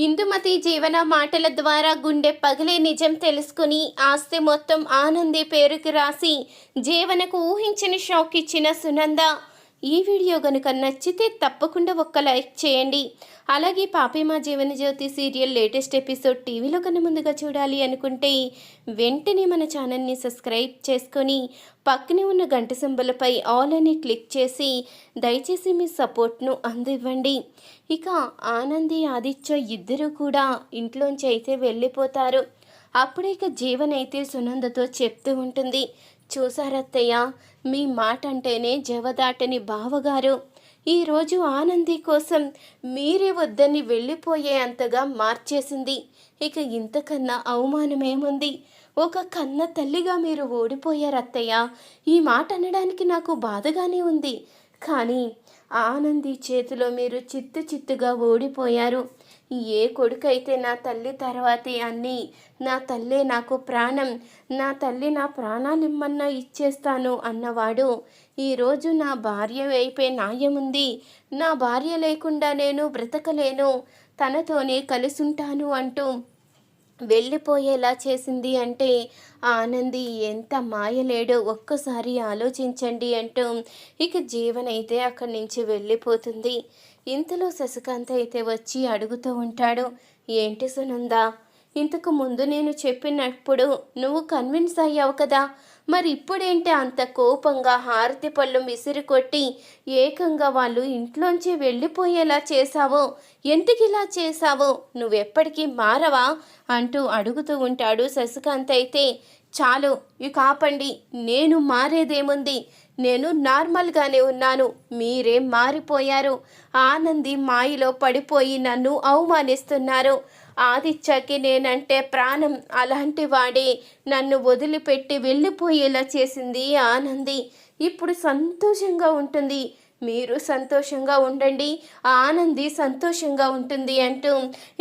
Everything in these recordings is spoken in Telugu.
ఇందుమతి జీవన మాటల ద్వారా గుండె పగిలే నిజం తెలుసుకుని ఆస్తి మొత్తం ఆనంది పేరుకి రాసి జీవనకు ఊహించిన షాక్ ఇచ్చిన సునంద. ఈ వీడియో కనుక నచ్చితే తప్పకుండా ఒక్క లైక్ చేయండి. అలాగే పాపిమా Jeevan Jyoti serial latest episode టీవీలో కన్నా ముందుగా చూడాలి అనుకుంటే వెంటనే మన ఛానల్ని సబ్స్క్రైబ్ చేసుకొని పక్కనే ఉన్న గంట సింబల్పై ఆల్ అని క్లిక్ చేసి దయచేసి మీ సపోర్ట్ను అందివ్వండి. ఇక ఆనంది ఆదిత్య ఇద్దరు కూడా ఇంట్లోంచి అయితే వెళ్ళిపోతారు. అప్పుడే ఇక జీవన్ అయితే సునందతో చెప్తూ ఉంటుంది, చూసారత్తయ్య, మీ మాట అంటేనే జవదాటని బావగారు ఈరోజు ఆనంది కోసం మీరే వద్దని వెళ్ళిపోయే అంతగా మార్చేసింది. ఇక ఇంతకన్నా అవమానమేముంది? ఒక కన్న తల్లిగా మీరు ఓడిపోయారత్తయ్య. ఈ మాట అనడానికి నాకు బాధగానే ఉంది, కానీ ఆనంది చేతిలో మీరు చిత్తుగా ఓడిపోయారు. ఏ కొడుకైతే నా తల్లి తర్వాతే అన్నీ, నా తల్లే నాకు ప్రాణం, నా తల్లి నా ప్రాణాలిమ్మన్నా ఇచ్చేస్తాను అన్నవాడు ఈరోజు నా భార్య వైపే న్యాయముంది, నా భార్య లేకుండా నేను బ్రతకలేను, తనతోనే కలిసుంటాను అంటూ వెళ్ళిపోయేలా చేసింది అంటే ఆనంది ఎంత మాయలేడో ఒక్కసారి ఆలోచించండి అంటూ ఇక జీవన్ అయితే అక్కడి నుంచి వెళ్ళిపోతుంది. ఇంతలో శశికాంత్ అయితే వచ్చి అడుగుతూ ఉంటాడు, ఏంటి సునంద, ఇంతకు ముందు నేను చెప్పినప్పుడు నువ్వు కన్విన్స్ అయ్యావు కదా, మరి ఇప్పుడేంటి అంత కోపంగా హారతి పళ్ళు మిసిరి కొట్టి ఏకంగా వాళ్ళు ఇంట్లోంచి వెళ్ళిపోయేలా చేశావో, ఎందుకు ఇలా చేశావో, నువ్వెప్పటికీ మారవా అంటూ అడుగుతూ ఉంటాడు శశికాంత్ అయితే. చాలు, ఇక ఆపండి, నేను మారేదేముంది, నేను నార్మల్గానే ఉన్నాను, మీరే మారిపోయారు. ఆనంది మాయలో పడిపోయి నన్ను అవమానిస్తున్నారు. ఆదిత్యకి నేనంటే ప్రాణం, అలాంటి వాడే నన్ను వదిలిపెట్టి వెళ్ళిపోయేలా చేసింది ఆనంది. ఇప్పుడు సంతోషంగా ఉంటుంది, మీరు సంతోషంగా ఉండండి, ఆనంది సంతోషంగా ఉంటుంది అంటూ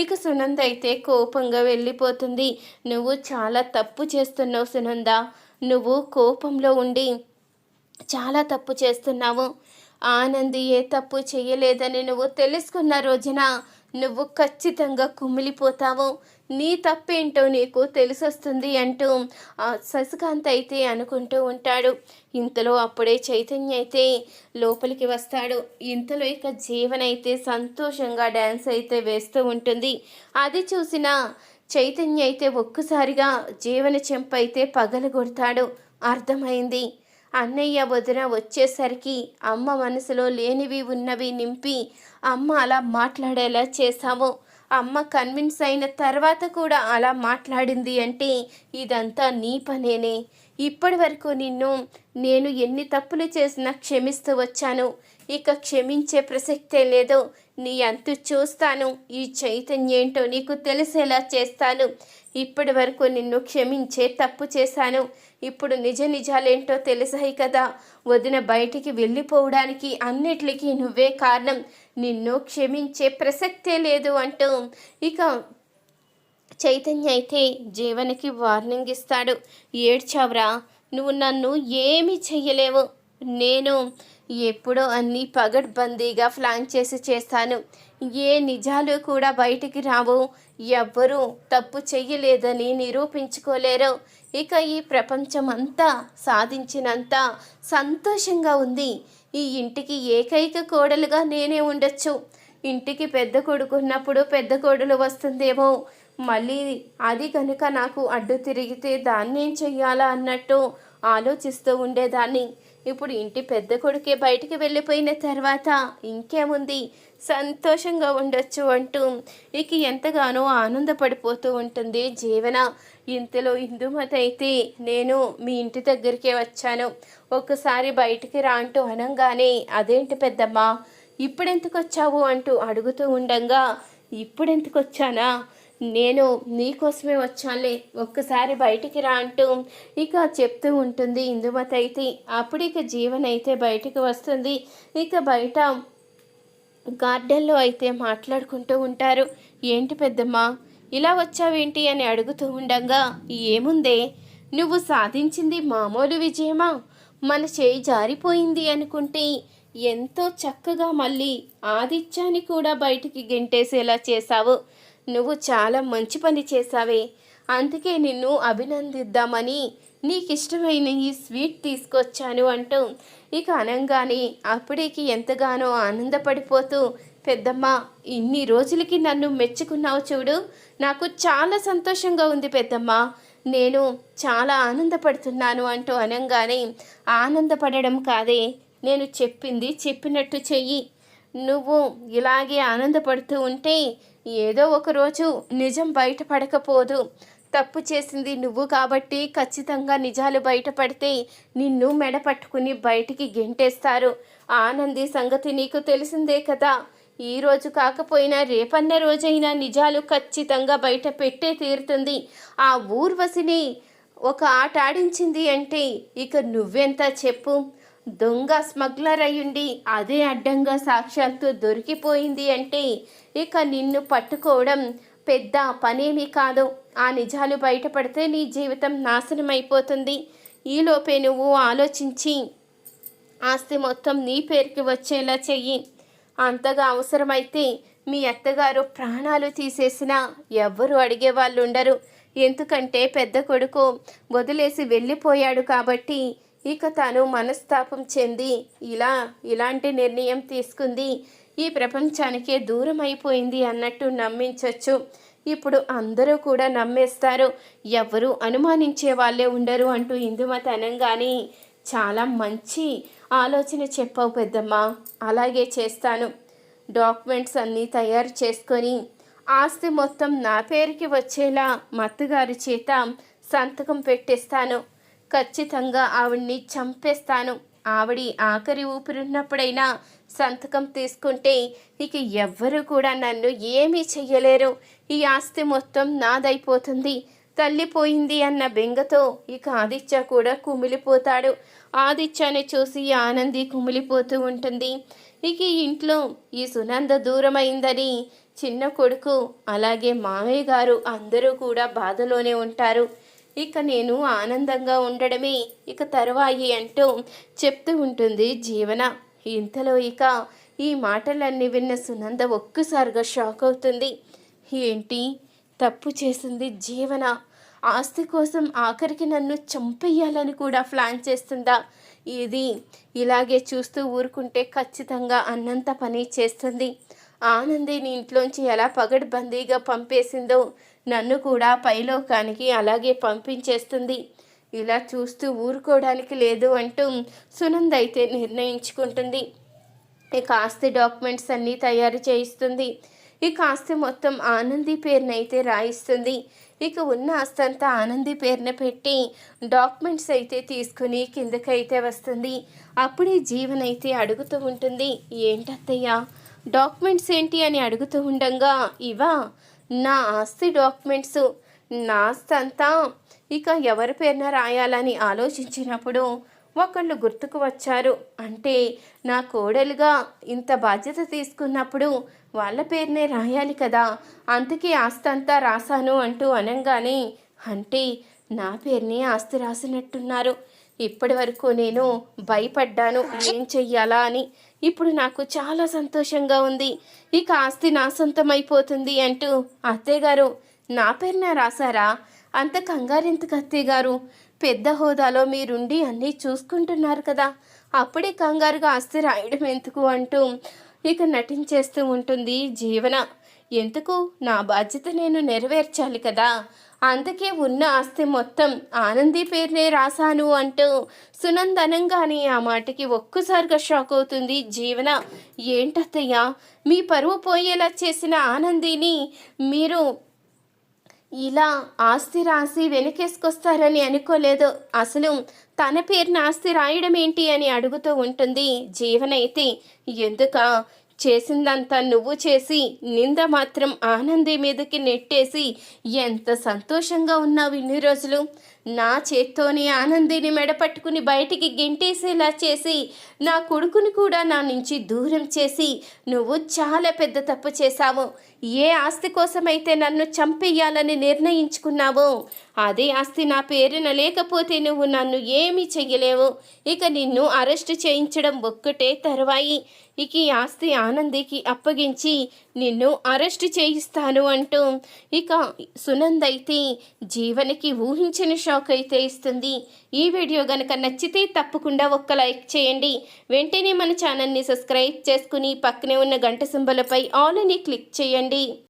ఇక సునంద అయితే కోపంగా వెళ్ళిపోతుంది. నువ్వు చాలా తప్పు చేస్తున్నావు సునంద, నువ్వు కోపంలో ఉండి చాలా తప్పు చేస్తున్నావు. ఆనంది ఏ తప్పు చేయలేదని నువ్వు తెలుసుకున్న రోజున నువ్వు ఖచ్చితంగా కుమిలిపోతావు, నీ తప్పేంటో నీకు తెలిసొస్తుంది అంటూ శశికాంత్ అయితే అనుకుంటూ ఉంటాడు. ఇంతలో అప్పుడే చైతన్య అయితే లోపలికి వస్తాడు. ఇంతలో ఇక జీవన్ అయితే సంతోషంగా డ్యాన్స్ అయితే వేస్తూ ఉంటుంది. అది చూసిన చైతన్య అయితే ఒక్కసారిగా జీవన చెంప అయితే పగలగొడతాడు. అర్థమైంది, అన్నయ్య వదిన వచ్చేసరికి అమ్మ మనసులో లేనివి ఉన్నవి నింపి అమ్మ అలా మాట్లాడేలా చేశాము. అమ్మ కన్విన్స్ అయిన తర్వాత కూడా అలా మాట్లాడింది అంటే ఇదంతా నీ పనేనే. ఇప్పటి వరకు నేను ఎన్ని తప్పులు చేసినా క్షమిస్తూ వచ్చాను, ఇక క్షమించే ప్రసక్తే లేదు. నీ అంతు చూస్తాను, ఈ చైతన్యం ఏంటో నీకు తెలిసేలా చేస్తాను. ఇప్పటి వరకు నిన్ను క్షమించే తప్పు చేశాను, ఇప్పుడు నిజాలేంటో తెలిసాయి కదా. వదిన బయటికి వెళ్ళిపోవడానికి అన్నిటికీ నువ్వే కారణం, నిన్ను క్షమించే ప్రసక్తే లేదు అంటూ ఇక చైతన్య అయితే జీవనికి వార్నింగ్ ఇస్తాడు. ఏడ్చావురా, నువ్వు నన్ను ఏమీ చెయ్యలేవు, నేను ఎప్పుడో అన్నీ పగడ్బందీగా ప్లాన్ చేసి చేస్తాను, ఏ నిజాలు కూడా బయటికి రావు, ఎవ్వరూ తప్పు చెయ్యలేదని నిరూపించుకోలేరు. ఇక ఈ ప్రపంచం అంతా సాధించినంత సంతోషంగా ఉంది. ఈ ఇంటికి ఏకైక కోడలుగా నేనే ఉండొచ్చు. ఇంటికి పెద్ద కొడుకున్నప్పుడు పెద్ద కోడలు వస్తుందేమో, మళ్ళీ అది కనుక నాకు అడ్డు తిరిగితే దాన్నేం చెయ్యాలా అన్నట్టు ఆలోచిస్తూ ఉండేదాన్ని. ఇప్పుడు ఇంటి పెద్ద కొడుకే బయటికి వెళ్ళిపోయిన తర్వాత ఇంకేముంది, సంతోషంగా ఉండొచ్చు అంటూ ఇక ఎంతగానో ఆనందపడిపోతూ ఉంటుంది జీవన. ఇంతలో ఇందుమతి అయితే నేను మీ ఇంటి దగ్గరికే వచ్చాను, ఒక్కసారి బయటికి రా అంటూ అనగానే అదేంటి పెద్దమ్మా, ఇప్పుడెందుకు వచ్చావు అంటూ అడుగుతూ ఉండగా, ఇప్పుడెందుకు వచ్చానా, నేను నీకోసమే వచ్చానులే, ఒక్కసారి బయటికి రా అంటూ ఇక చెప్తూ ఉంటుంది ఇందుమతి అయితే. అప్పుడు ఇక జీవన్ అయితే బయటికి వస్తుంది. ఇక బయట గార్డెన్లో అయితే మాట్లాడుకుంటూ ఉంటారు. ఏంటి పెద్దమ్మా ఇలా వచ్చావేంటి అని అడుగుతూ ఉండగా, ఏముందే, నువ్వు సాధించింది మామూలు విజయమా, మన చేయి జారిపోయింది అనుకుంటే ఎంతో చక్కగా మళ్ళీ ఆదిత్యాన్ని కూడా బయటికి గెంటేసేలా చేశావు. నువ్వు చాలా మంచి పని చేశావే, అందుకే నిన్ను అభినందిద్దామని నీకిష్టమైన ఈ స్వీట్ తీసుకొచ్చాను అంటూ ఇక అనంగానే అప్పుడేకి ఎంతగానో ఆనందపడిపోతూ, పెద్దమ్మ, ఇన్ని రోజులకి నన్ను మెచ్చుకున్నావు చూడు, నాకు చాలా సంతోషంగా ఉంది పెద్దమ్మ, నేను చాలా ఆనందపడుతున్నాను అంటూ అనంగానే, ఆనందపడడం కాదే, నేను చెప్పింది చెప్పినట్టు చెయ్యి. నువ్వు ఇలాగే ఆనందపడుతూ ఉంటే ఏదో ఒకరోజు నిజం బయటపడకపోదు. తప్పు చేసింది నువ్వు కాబట్టి ఖచ్చితంగా నిజాలు బయటపడితే నిన్ను మెడ పట్టుకుని బయటికి గెంటేస్తారు. ఆనంది సంగతి నీకు తెలిసిందే కదా. ఈరోజు కాకపోయినా రేపన్న రోజైనా నిజాలు ఖచ్చితంగా బయట పెట్టే తీరుతుంది. ఆ ఊర్వశిని ఒక ఆట ఆడించింది అంటే ఇక నువ్వెంత చెప్పు. దొంగ స్మగ్లర్ అయ్యుండి అదే అడ్డంగా సాక్ష్యాలతో దొరికిపోయింది అంటే ఇక నిన్ను పట్టుకోవడం పెద్ద పనేమీ కాదు. ఆ నిజాలు బయటపడితే నీ జీవితం నాశనం అయిపోతుంది. ఈలోపే నువ్వు ఆలోచించి ఆస్తి మొత్తం నీ పేరుకి వచ్చేలా చెయ్యి. అంతగా అవసరమైతే మీ అత్తగారు ప్రాణాలు తీసేసినా ఎవ్వరూ అడిగేవాళ్ళు ఉండరు. ఎందుకంటే పెద్ద కొడుకు వదిలేసి వెళ్ళిపోయాడు కాబట్టి ఇక తను మనస్తాపం చెంది ఇలాంటి నిర్ణయం తీసుకుంది. ఈ ప్రపంచానికే దూరం అయిపోయింది అన్నట్టు నమ్మించవచ్చు. ఇప్పుడు అందరూ కూడా నమ్మేస్తారు, ఎవరు అనుమానించే వాళ్ళే ఉండరు అంటూ ఇందుమతి అనంగానే, చాలా మంచి ఆలోచన చెప్పావు పెద్దమ్మ, అలాగే చేస్తాను. డాక్యుమెంట్స్ అన్నీ తయారు చేసుకొని ఆస్తి మొత్తం నా పేరుకి వచ్చేలా మత్తగారి చేత సంతకం పెట్టేస్తాను. ఖచ్చితంగా ఆవిడ్ని చంపేస్తాను. ఆవిడి ఆఖరి ఊపిరిన్నప్పుడైనా సంతకం తీసుకుంటే ఇక ఎవ్వరూ కూడా నన్ను ఏమీ చెయ్యలేరు. ఈ ఆస్తి మొత్తం నాదైపోతుంది. తల్లిపోయింది అన్న బెంగతో ఇక ఆదిత్య కూడా కుమిలిపోతాడు. ఆదిత్యని చూసి ఆనంది కుమిలిపోతూ ఉంటుంది. ఇక ఇంట్లో ఈ సునంద దూరమైందని చిన్న కొడుకు అలాగే మామయ్య గారు అందరూ కూడా బాధలోనే ఉంటారు. ఇక నేను ఆనందంగా ఉండడమే ఇక తరువాయి అంటూ చెప్తూ ఉంటుంది జీవన. ఇంతలో ఇక ఈ మాటలన్నీ విన్న సునంద ఒక్కసారిగా షాక్ అవుతుంది. ఏంటి తప్పు చేసింది జీవన? ఆస్తి కోసం ఆఖరికి నన్ను చంపేయాలని కూడా ప్లాన్ చేస్తుందా? ఇది ఇలాగే చూస్తూ ఊరుకుంటే ఖచ్చితంగా అన్నంత పని చేస్తుంది. ఆనందిని ఇంట్లోంచి ఎలా పగడ్బందీగా పంపేసిందో నన్ను కూడా పైలోకానికి అలాగే పంపించేస్తుంది. ఇలా చూస్తూ ఊరుకోవడానికి లేదు అంటూ సునంద అయితే నిర్ణయించుకుంటుంది. ఇక ఆస్తి డాక్యుమెంట్స్ అన్నీ తయారు చేయిస్తుంది. ఇక ఆస్తి మొత్తం ఆనంది పేరునైతే రాయిస్తుంది. ఇక ఉన్న ఆస్తి అంతా ఆనంది పేరున పెట్టి డాక్యుమెంట్స్ అయితే తీసుకుని కిందకైతే వస్తుంది. అప్పుడే జీవన్ అయితే అడుగుతూ ఉంటుంది, ఏంటత్తయ్య డాక్యుమెంట్స్ ఏంటి అని అడుగుతూ ఉండగా, ఇవా నా ఆస్తి డాక్యుమెంట్స్. నా ఆస్తి అంతా ఇక ఎవరి పేరున రాయాలని ఆలోచించినప్పుడు ఒకళ్ళు గుర్తుకు వచ్చారు. అంటే నా కోడలుగా ఇంత బాధ్యత తీసుకున్నప్పుడు వాళ్ళ పేరునే రాయాలి కదా, అందుకే ఆస్తి అంతా రాశాను అంటూ అనంగానే, అంటే నా పేరునే ఆస్తి రాసినట్టున్నారు. ఇప్పటి వరకు నేను భయపడ్డాను ఏం చెయ్యాలా అని. ఇప్పుడు నాకు చాలా సంతోషంగా ఉంది. ఇక ఆస్తి నా సొంతమైపోతుంది అంటూ, అత్తయ్యగారు నా పేరున రాశారా? అంత కంగారెందుకు అత్తయ్యగారు? పెద్ద హోదాలో మీరుండి అన్నీ చూసుకుంటున్నారు కదా, అప్పుడే కంగారుగా ఆస్తి రాయడం ఎందుకు అంటూ ఇక నటించేస్తూ ఉంటుంది జీవన. ఎందుకు? నా బాధ్యత నేను నెరవేర్చాలి కదా, అందుకే ఉన్న ఆస్తి మొత్తం ఆనంది పేరునే రాశాను అంటూ సునంద అనంగానే ఆ మాటకి ఒక్కసారిగా షాక్ అవుతుంది జీవన. ఏంటత్తయ్య, మీ పరువు పోయేలా చేసిన ఆనందిని మీరు ఇలా ఆస్తి రాసి వెనకేసుకొస్తారని అనుకోలేదు. అసలు తన పేరున ఆస్తి రాయడం ఏంటి అని అడుగుతూ ఉంటుంది జీవన. అయితే ఎందుక చేసిందంతా నువ్వు చేసి నింద మాత్రం ఆనంది మీదకి నెట్టేసి ఎంత సంతోషంగా ఉన్నావు ఇన్ని రోజులు. నా చేత్తోనే ఆనందిని మెడపట్టుకుని బయటికి గెంటేసేలా చేసి నా కొడుకుని కూడా నా నుంచి దూరం చేసి నువ్వు చాలా పెద్ద తప్పు చేశావు. ఏ ఆస్తి కోసమైతే నన్ను చంపేయాలని నిర్ణయించుకున్నావో అదే ఆస్తి నా పేరున లేకపోతే నువ్వు నన్ను ఏమీ చెయ్యలేవు. ఇక నిన్ను అరెస్టు చేయించడం ఒక్కటే తరువాయి. ఇక ఈ ఆస్తి ఆనందికి అప్పగించి నిన్ను అరెస్టు చేయిస్తాను అంటూ ఇక సునంద అయితే జీవనికి ఊహించిన షాక్ అయితే ఇస్తుంది. ఈ వీడియో గనక నచ్చితే తప్పకుండా ఒక్క లైక్ చేయండి. వెంటనే మన ఛానల్ని సబ్స్క్రైబ్ చేసుకుని పక్కనే ఉన్న గంట సింబలపై ఆల్ అని క్లిక్ చేయండి.